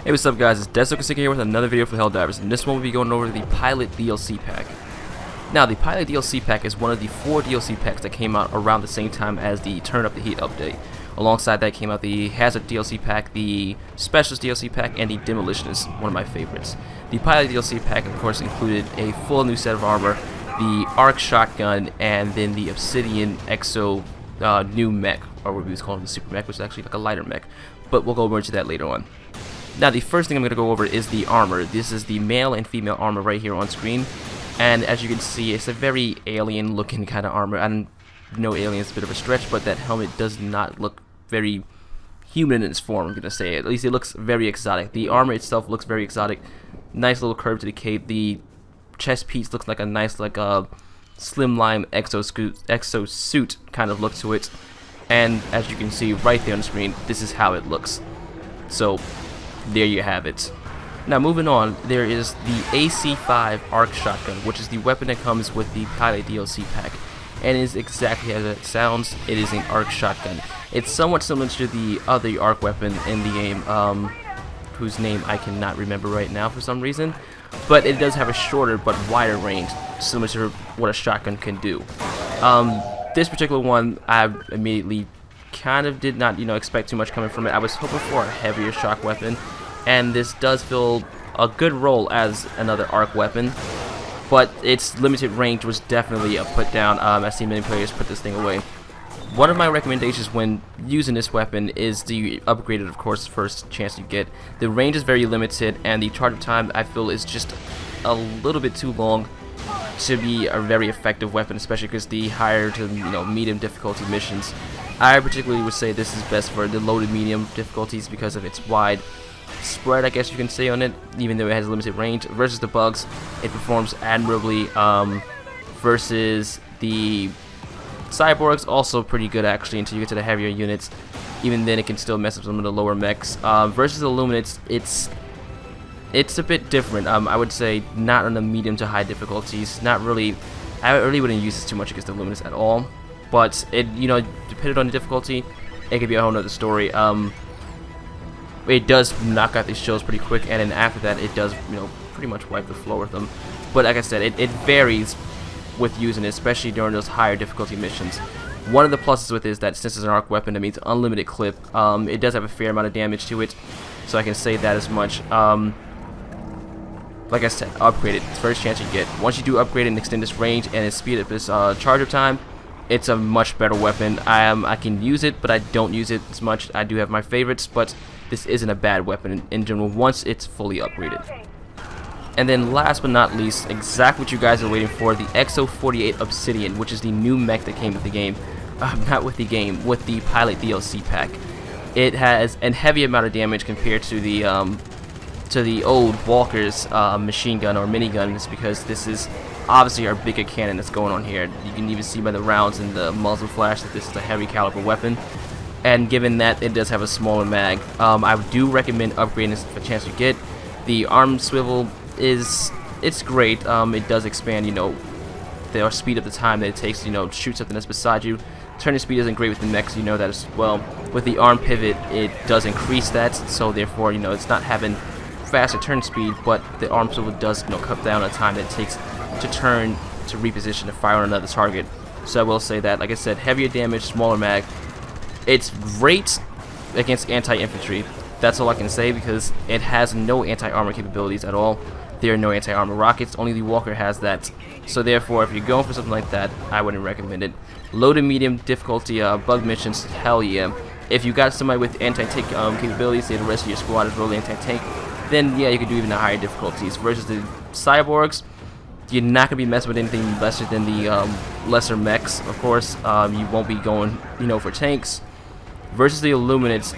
Hey, what's up guys, it's Deso here with another video for Helldivers, and this one will be going over the Pilot DLC pack. Now, the Pilot DLC pack is one of the 4 DLC packs that came out around the same time as the Turn Up the Heat update. Alongside that came out the Hazard DLC pack, the Specialist DLC pack, and the Demolitionist, one of my favorites. The Pilot DLC pack, of course, included a full new set of armor, the Arc Shotgun, and then the Obsidian EXO new mech, or what we was calling the Super Mech, which is actually like a lighter mech, but we'll go over into that later on. Now, the first thing I'm going to go over is the armor. This is the male and female armor right here on screen, and as you can see, it's a very alien looking kind of armor. I know alien is a bit of a stretch, but that helmet does not look very human in its form, I'm going to say. At least it looks very exotic. The armor itself looks very exotic. Nice little curve to the cape. The chest piece looks like a nice, like a slimline exosuit kind of look to it. And as you can see right there on the screen, this is how it looks. So there you have it. Now, moving on, there is the AC-5 Arc Shotgun, which is the weapon that comes with the Pilot DLC pack, and it is exactly as it sounds. It is an Arc Shotgun. It's somewhat similar to the other Arc weapon in the game, whose name I cannot remember right now for some reason, but it does have a shorter but wider range, similar to what a shotgun can do. This particular one, I immediately kind of did not, expect too much coming from it. I was hoping for a heavier shock weapon, and this does fill a good role as another arc weapon, but its limited range was definitely a put down. I've seen many players put this thing away. One of my recommendations when using this weapon is to upgrade it, of course, first chance you get. The range is very limited, and the charge time, I feel, is just a little bit too long to be a very effective weapon, especially because the higher to medium difficulty missions. I particularly would say this is best for the low to medium difficulties because of its wide spread, I guess you can say, on it, even though it has limited range. Versus the bugs, it performs admirably. Versus the cyborgs, also pretty good actually until you get to the heavier units. Even then, it can still mess up some of the lower mechs. Versus the Illuminates, it's a bit different. I would say not on the medium to high difficulties. Not really. I really wouldn't use this too much against the Illuminates at all. But it, depending on the difficulty, it could be a whole nother story. It does knock out these shields pretty quick, and then after that, it does, pretty much wipe the floor with them. But like I said, it varies with using it, especially during those higher difficulty missions. One of the pluses with it is that since it's an arc weapon, it means unlimited clip. It does have a fair amount of damage to it, so I can say that as much. Like I said, upgrade it. First chance you get. Once you do upgrade it and extend this range and it speed up this charge up time, it's a much better weapon. I can use it, but I don't use it as much. I do have my favorites, but this isn't a bad weapon in general once it's fully upgraded. And then last but not least, exactly what you guys are waiting for, the EXO-48 Obsidian, which is the new mech that came with the game. Not with the game, with the Pilot DLC pack. It has a heavy amount of damage compared to the old Walker's machine gun or minigun. It's because this is obviously our bigger cannon that's going on here. You can even see by the rounds and the muzzle flash that this is a heavy caliber weapon. And given that it does have a smaller mag, I do recommend upgrading this for a chance you get. The arm swivel it's great. It does expand, the speed of the time that it takes to shoot something that's beside you. Turning speed isn't great with the mechs, that as well. With the arm pivot, it does increase that, so therefore, it's not having faster turn speed, but the arm swivel does, cut down the time that it takes to turn, to reposition, to fire on another target. So I will say that, like I said, heavier damage, smaller mag. It's great against anti-infantry. That's all I can say because it has no anti-armor capabilities at all. There are no anti-armor rockets. Only the Walker has that. So therefore, if you're going for something like that, I wouldn't recommend it. Low to medium difficulty bug missions, hell yeah. If you got somebody with anti-tank capabilities, say the rest of your squad is really anti-tank, then yeah, you could do even the higher difficulties. Versus the cyborgs, you're not going to be messing with anything lesser than the lesser mechs, of course. You won't be going, for tanks. Versus the Illuminates,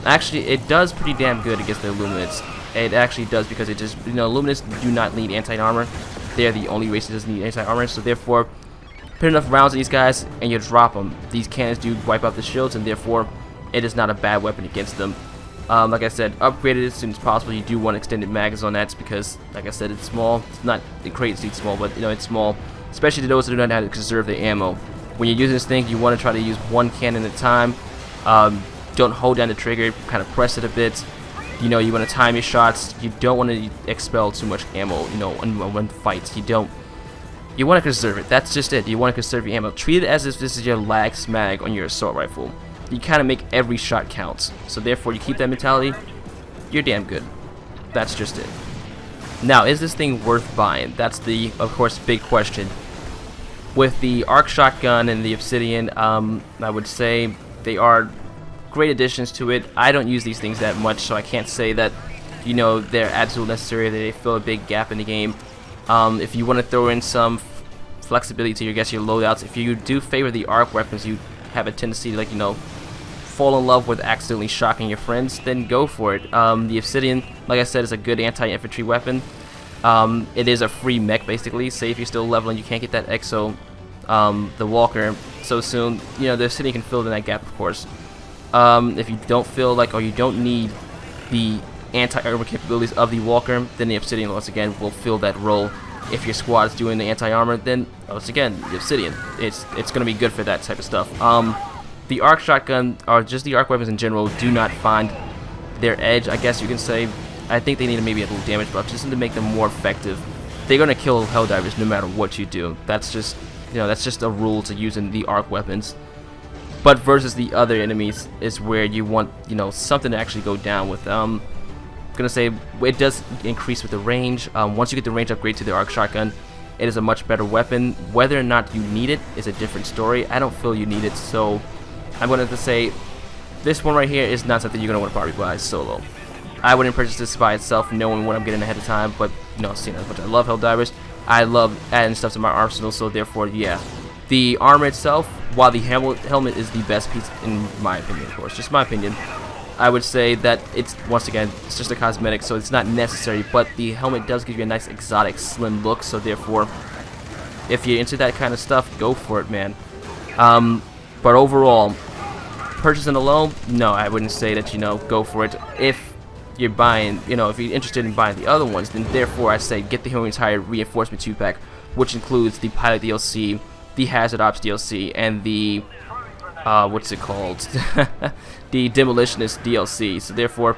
actually, it does pretty damn good against the Illuminates. It actually does because it just, Illuminates do not need anti-armor. They're the only race that doesn't need anti-armor, so therefore, put enough rounds in these guys and you drop them. These cannons do wipe out the shields, and therefore, it is not a bad weapon against them. Like I said, upgrade it as soon as possible. You do want extended mags on that because, like I said, it's small. It's not crazy small, but it's small. Especially to those that do not know how to conserve their ammo. When you're using this thing, you want to try to use one cannon at a time. Don't hold down the trigger, kind of press it a bit. You know, you want to time your shots. You don't want to expel too much ammo, you know, when fights. You want to conserve it. That's just it. You want to conserve your ammo. Treat it as if this is your last mag on your assault rifle. You kind of make every shot count. So therefore, you keep that mentality, you're damn good. That's just it. Now, is this thing worth buying? That's the, of course, big question. With the ARC shotgun and the Obsidian, I would say they are great additions to it. I don't use these things that much, so I can't say that, you know, they're absolutely necessary, that they fill a big gap in the game. If you want to throw in some flexibility to your loadouts, if you do favor the ARC weapons, you have a tendency to, like, you know, fall in love with accidentally shocking your friends, then go for it. The Obsidian, like I said, is a good anti-infantry weapon. It is a free mech, basically. Say if you're still leveling, you can't get that EXO, the Walker, so soon. You know, the Obsidian can fill in that gap, of course. If you don't feel like, or you don't need the anti-armor capabilities of the Walker, then the Obsidian, once again, will fill that role. If your squad is doing the anti-armor, then, once again, the Obsidian. It's going to be good for that type of stuff. The ARC shotgun, or just the ARC weapons in general, do not find their edge, I guess you can say. I think they need maybe a little damage buff just to make them more effective. They're going to kill Helldivers no matter what you do. That's just, you know, that's just a rule to using the ARC weapons. But versus the other enemies is where you want, you know, something to actually go down with. I'm gonna say it does increase with the range. Once you get the range upgrade to the ARC shotgun, it is a much better weapon. Whether or not you need it is a different story. I don't feel you need it, so I'm going to say this one right here is not something you're going to want to probably buy solo. I wouldn't purchase this by itself knowing what I'm getting ahead of time, but, you know, seeing as much I love Helldivers, I love adding stuff to my arsenal, so therefore, yeah. The armor itself, while the helmet is the best piece, in my opinion, of course, just my opinion, I would say that it's, once again, it's just a cosmetic, so it's not necessary, but the helmet does give you a nice exotic, slim look, so therefore, if you're into that kind of stuff, go for it, man. But overall, purchasing alone, no, I wouldn't say that, you know, go for it. If you're buying, you know, if you're interested in buying the other ones, then therefore I say get the whole entire Reinforcement 2-pack, which includes the Pilot DLC, the Hazard Ops DLC, and the, what's it called? The Demolitionist DLC. So therefore,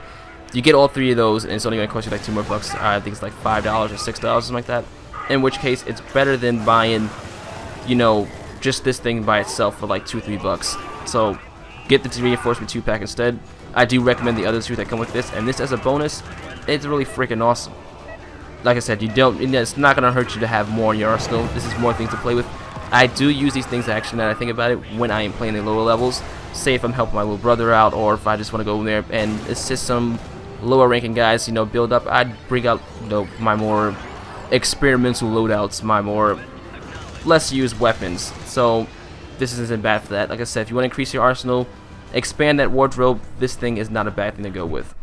you get all three of those, and it's only going to cost you like $2 more. I think it's like $5 or $6, something like that. In which case, it's better than buying, you know, just this thing by itself for like $2 or $3. So get the Reinforcement 2-pack instead. I do recommend the other two that come with this, and this as a bonus, it's really freaking awesome. Like I said, it's not gonna hurt you to have more in your arsenal. This is more things to play with. I do use these things actually, now that I think about it, when I am playing the lower levels. Say if I'm helping my little brother out, or if I just want to go in there and assist some lower ranking guys, you know, build up, I'd bring out, you know, my more experimental loadouts, my more less used weapons. So this isn't bad for that. Like I said, if you want to increase your arsenal, expand that wardrobe, this thing is not a bad thing to go with.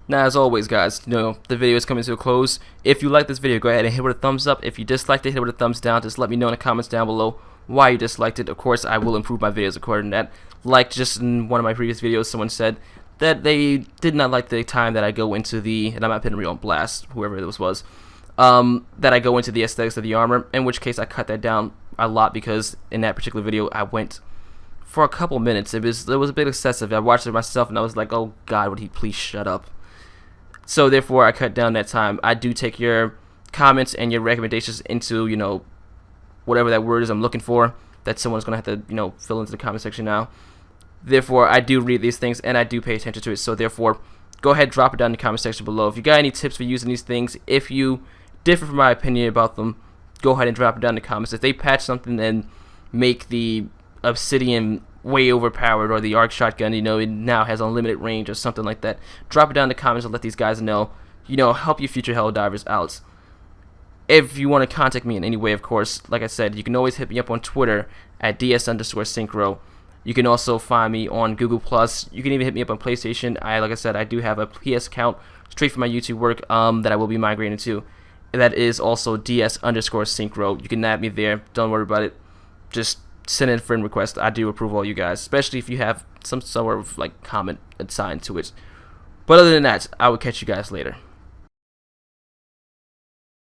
Now, as always, guys, you know, the video is coming to a close. If you like this video, go ahead and hit it with a thumbs up. If you disliked it, hit it with a thumbs down. Just let me know in the comments down below why you disliked it. Of course, I will improve my videos according to that. Like just in one of my previous videos, someone said that they did not like the time that I go into the, and I'm not putting real on blast, whoever this was, that I go into the aesthetics of the armor, in which case I cut that down a lot because in that particular video I went for a couple minutes. It was a bit excessive. I watched it myself and I was like, oh God, would he please shut up? So therefore I cut down that time. I do take your comments and your recommendations into, you know, whatever that word is I'm looking for, that someone's gonna have to, you know, fill into the comment section now. Therefore I do read these things and I do pay attention to it. So therefore, go ahead, drop it down in the comment section below. If you got any tips for using these things, if you differ from my opinion about them, go ahead and drop it down in the comments. If they patch something and make the Obsidian way overpowered, or the ARC shotgun, you know, it now has unlimited range or something like that, drop it down in the comments and let these guys know, you know, help your future Helldivers out. If you want to contact me in any way, of course, like I said, you can always hit me up on Twitter at ds_synchro. You can also find me on Google+. You can even hit me up on PlayStation. Like I said, I do have a PS account straight from my YouTube work that I will be migrating to. That is also ds_synchro. You can add me there. Don't worry about it. Just send in a friend request. I do approve all you guys, especially if you have some sort of like comment assigned to it. But other than that, I will catch you guys later.